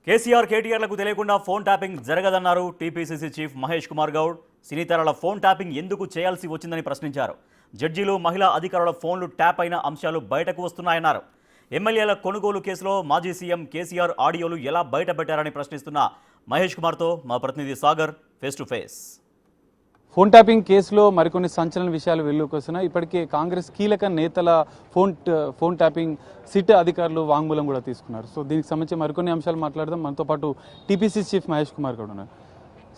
కేసీఆర్ కేటీఆర్లకు తెలియకుండా phone tapping జరగదన్నారు టీపీసీసీ చీఫ్ మహేష్ కుమార్ గౌడ్. సినీతారల ఫోన్ ట్యాపింగ్ ఎందుకు చేయాల్సి వచ్చిందని ప్రశ్నించారు. జడ్జీలు, మహిళా అధికారుల ఫోన్లు ట్యాప్ అయిన అంశాలు బయటకు వస్తున్నాయన్నారు. ఎమ్మెల్యేల కొనుగోలు కేసులో మాజీ సీఎం కేసీఆర్ ఆడియోలు ఎలా బయటపెట్టారని ప్రశ్నిస్తున్న మహేష్ కుమార్తో మా ప్రతినిధి Sagar face to face. Phone tapping కేసులో మరికొన్ని సంచలన విషయాలు వెలుగులోకి వస్తున్నాయి. ఇప్పటికే కాంగ్రెస్ కీలక నేతల ఫోన్ ట్యాపింగ్ సిట్ అధికారులు వాంగ్మూలం కూడా తీసుకున్నారు. సో దీనికి సంబంధించి మరికొన్ని అంశాలు మాట్లాడదాం. మనతో పాటు టీపీసీ చీఫ్ మహేష్ కుమార్ కూడా ఉన్నారు.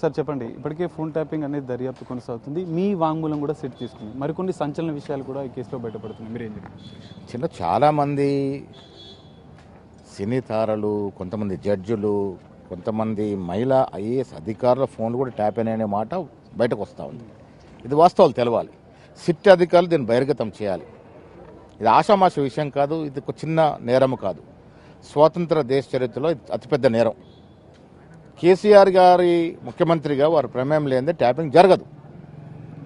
సార్ చెప్పండి, ఇప్పటికే ఫోన్ ట్యాపింగ్ అనేది దర్యాప్తు కొనసాగుతుంది, మీ వాంగ్మూలం కూడా సిట్ తీసుకుంది, మరికొన్ని సంచలన విషయాలు కూడా ఈ కేసులో బయటపడుతున్నాయి. మీరేం చెప్పారు? చాలామంది సినీ తారలు, కొంతమంది జడ్జిలు, కొంతమంది మహిళా ఐఏఎస్ అధికారుల ఫోన్లు కూడా ట్యాప్ అయిన మాట బయటకు వస్తూ ఉంది. ఇది వాస్తవాలు తెలవాలి. సిట్ అధికారులు దీన్ని బహిర్గతం చేయాలి. ఇది ఆషామాష విషయం కాదు, ఇది ఒక చిన్న నేరం కాదు. స్వాతంత్ర దేశ చరిత్రలో అతిపెద్ద నేరం. కేసీఆర్ గారి ముఖ్యమంత్రిగా వారి ప్రమేయం లేనిదే ట్యాపింగ్ జరగదు.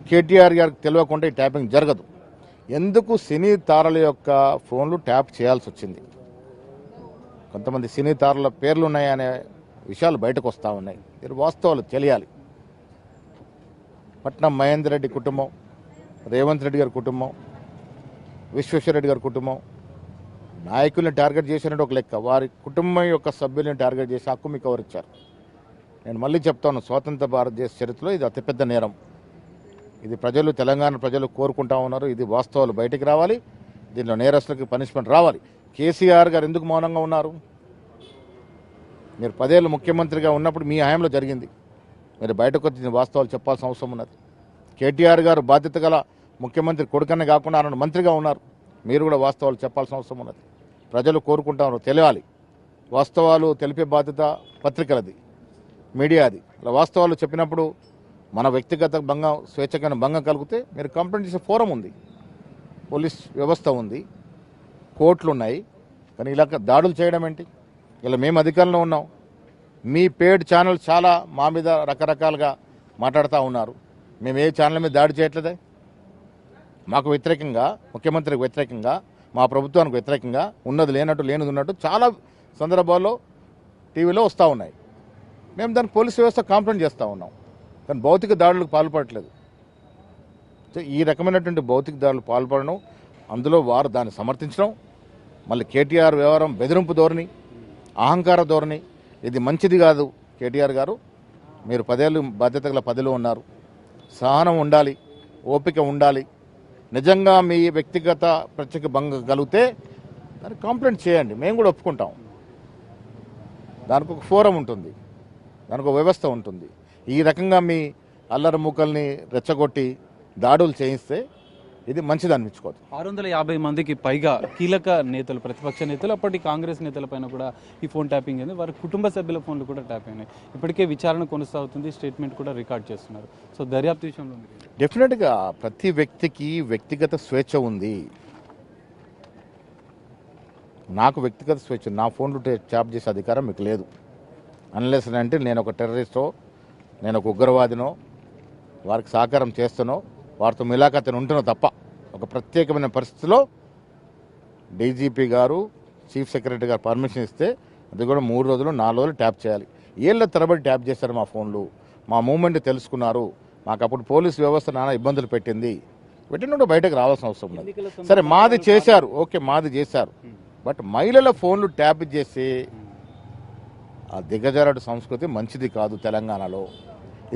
కేటీఆర్ గారికి తెలియకుండా ఈ ట్యాపింగ్ జరగదు. ఎందుకు సినీ తారల యొక్క ఫోన్లు ట్యాప్ చేయాల్సి వచ్చింది? కొంతమంది సినీ తారల పేర్లు ఉన్నాయనే విషయాలు బయటకు వస్తూ ఉన్నాయి. ఇది వాస్తవాలు తెలియాలి. పట్నం మహేందర్ రెడ్డి కుటుంబం, రేవంత్ రెడ్డి గారి కుటుంబం, విశ్వేశ్వరరెడ్డి గారి కుటుంబం నాయకుల్ని టార్గెట్ చేసినట్టు ఒక లెక్క. వారి కుటుంబం యొక్క సభ్యుల్ని టార్గెట్ చేసి హక్కు మీకు ఎవరిచ్చారు? నేను మళ్ళీ చెప్తాను, స్వాతంత్ర భారతదేశ చరిత్రలో ఇది అతిపెద్ద నేరం. ఇది ప్రజలు, తెలంగాణ ప్రజలు కోరుకుంటా ఉన్నారు. ఇది వాస్తవాలు బయటికి రావాలి. దీనిలో నేరస్తులకి పనిష్మెంట్ రావాలి. కేసీఆర్ గారు ఎందుకు మౌనంగా ఉన్నారు? మీరు 10 ఏళ్ళు ముఖ్యమంత్రిగా ఉన్నప్పుడు మీ హయాంలో జరిగింది. మీరు బయటకు వచ్చి వాస్తవాలు చెప్పాల్సిన అవసరం ఉన్నది. కేటీఆర్ గారు బాధ్యత గల ముఖ్యమంత్రి కొడుకనే కాకుండా ఆయన మంత్రిగా ఉన్నారు. మీరు కూడా వాస్తవాలు చెప్పాల్సిన అవసరం ఉన్నది. ప్రజలు కోరుకుంటా ఉన్నారు, తెలియాలి. వాస్తవాలు తెలిపే బాధ్యత పత్రికలది, మీడియాది. అలా వాస్తవాలు చెప్పినప్పుడు మన వ్యక్తిగత భంగం, స్వేచ్ఛకైన భంగం కలిగితే మీరు కంప్లైంట్ చేసే ఫోరం ఉంది, పోలీస్ వ్యవస్థ ఉంది, కోర్టులు ఉన్నాయి. కానీ ఇలా దాడులు చేయడం ఏంటి? ఇలా మేము అధికారంలో ఉన్నాం. మీ పేడ్ ఛానల్ చాలా మా మీద రకరకాలుగా మాట్లాడుతూ ఉన్నారు. మేము ఏ ఛానల్ మీద దాడి చేయట్లేదే. మాకు వ్యతిరేకంగా, ముఖ్యమంత్రికి వ్యతిరేకంగా, మా ప్రభుత్వానికి వ్యతిరేకంగా ఉన్నది లేనట్టు, లేనిది ఉన్నట్టు చాలా సందర్భాల్లో టీవీలో వస్తూ ఉన్నాయి. మేము దానికి పోలీస్ వ్యవస్థ కంప్లైంట్ చేస్తూ ఉన్నాం. కానీ భౌతిక దాడులకు పాల్పడట్లేదు. ఈ రకమైనటువంటి భౌతిక దాడులు పాల్పడడం, అందులో వారు దాన్ని సమర్థించడం, మళ్ళీ కేటీఆర్ వ్యవహారం బెదిరింపు ధోరణి, అహంకార ధోరణి, ఇది మంచిది కాదు. కేటీఆర్ గారు, మీరు 10 ఏళ్ళు బాధ్యత గల పదవిలో ఉన్నారు. సహనం ఉండాలి, ఓపిక ఉండాలి. నిజంగా మీ వ్యక్తిగత ప్రత్యేక భంగం కలిగితే దాన్ని కంప్లైంట్ చేయండి, మేము కూడా ఒప్పుకుంటాం. దానికి ఒక ఫోరం ఉంటుంది, దానికి ఒక వ్యవస్థ ఉంటుంది. ఈ రకంగా మీ అల్లరి మూకల్ని రెచ్చగొట్టి దాడులు చేయిస్తే ఇది మంచిది అనిపించుకోదు. 650 మందికి పైగా కీలక నేతలు, ప్రతిపక్ష నేతలు, అప్పటి కాంగ్రెస్ నేతలపైన కూడా ఈ ఫోన్ ట్యాపింగ్ అయింది. వారి కుటుంబ సభ్యుల ఫోన్లు కూడా ట్యాప్ అయినాయి. ఇప్పటికే విచారణ కొనసాగుతుంది, స్టేట్మెంట్ కూడా రికార్డ్ చేస్తున్నారు. సో దర్యాప్తు విషయంలో డెఫినెట్గా ప్రతి వ్యక్తికి వ్యక్తిగత స్వేచ్ఛ ఉంది. నాకు వ్యక్తిగత స్వేచ్ఛ, నా ఫోన్లు ట్యాప్ చేసే అధికారం మీకు లేదు. అన్లెస్ అంటే నేను ఒక టెర్రరిస్టో, నేను ఒక ఉగ్రవాదినో, వారికి సహకారం చేస్తానో, వారితో మిలాఖతను ఉంటున్నా తప్ప ఒక ప్రత్యేకమైన పరిస్థితిలో డీజీపీ గారు, చీఫ్ సెక్రటరీ గారు పర్మిషన్ ఇస్తే అది కూడా 3 రోజులు 4 రోజులు ట్యాప్ చేయాలి. ఏళ్ల తరబడి ట్యాప్ చేశారు మా ఫోన్లు. మా మూమెంట్ తెలుసుకున్నారు. మాకు అప్పుడు పోలీస్ వ్యవస్థ నానా ఇబ్బందులు పెట్టింది. పెట్టినప్పుడు బయటకు రావాల్సిన అవసరం ఉన్నది. సరే, మాది చేశారు, ఓకే, మాది చేశారు. బట్ మహిళల ఫోన్లు ట్యాప్ చేసి ఆ దిగజారుడు సంస్కృతి మంచిది కాదు. తెలంగాణలో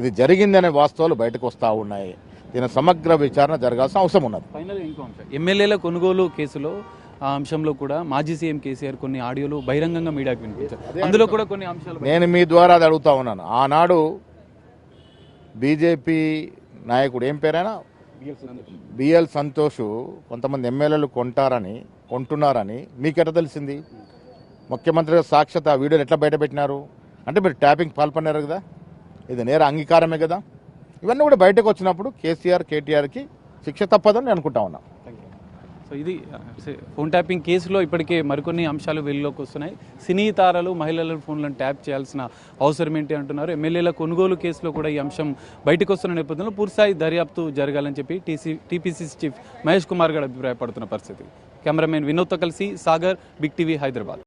ఇది జరిగిందనే వాస్తవాలు బయటకు వస్తూ ఉన్నాయి. దీని సమగ్ర విచారణ జరగాల్సిన అవసరం ఉన్నది. ఫైనల్ ఇంకో అంశం, ఎమ్మెల్యేల కొనుగోలు కేసులో ఆ అంశంలో కూడా మాజీ సీఎం కేసీఆర్ కొన్ని ఆడియోలు బహిరంగంగా మీడియాకు వినిపించారు. అందులో కూడా కొన్ని అంశాలు నేను మీ ద్వారా అది అడుగుతా ఉన్నాను. ఆనాడు బీజేపీ నాయకుడు, ఏం పేరైనా, బిఎల్ సంతోష్ కొంతమంది ఎమ్మెల్యేలు కొంటున్నారని మీకెట్లా తెలిసింది? ముఖ్యమంత్రి సాక్షాత్ ఆ వీడియోలు ఎట్లా బయటపెట్టినారు? అంటే మీరు ట్యాపింగ్ పాల్పడినారు కదా, ఇది నేర అంగీకారమే కదా. ఇవన్నీ కూడా బయటకు వచ్చినప్పుడు కేసీఆర్, కేటీఆర్కి శిక్ష తప్పదని నేను అనుకుంటా ఉన్నా. సో ఇది ఫోన్ ట్యాపింగ్ కేసులో ఇప్పటికే మరికొన్ని అంశాలు వెలుగులోకి వస్తున్నాయి. సినీ తారలు, మహిళల ఫోన్లను ట్యాప్ చేయాల్సిన అవసరం ఏంటి అంటున్నారు. ఎమ్మెల్యేల కొనుగోలు కేసులో కూడా ఈ అంశం బయటకు వస్తున్న నేపథ్యంలో పూర్తిస్థాయి దర్యాప్తు జరగాలని చెప్పి టీపీసీసీ చీఫ్ మహేష్ కుమార్ గారు అభిప్రాయపడుతున్న పరిస్థితి. కెమెరామెన్ వినోద్తో కలిసి సాగర్, బిగ్ టీవీ, హైదరాబాద్.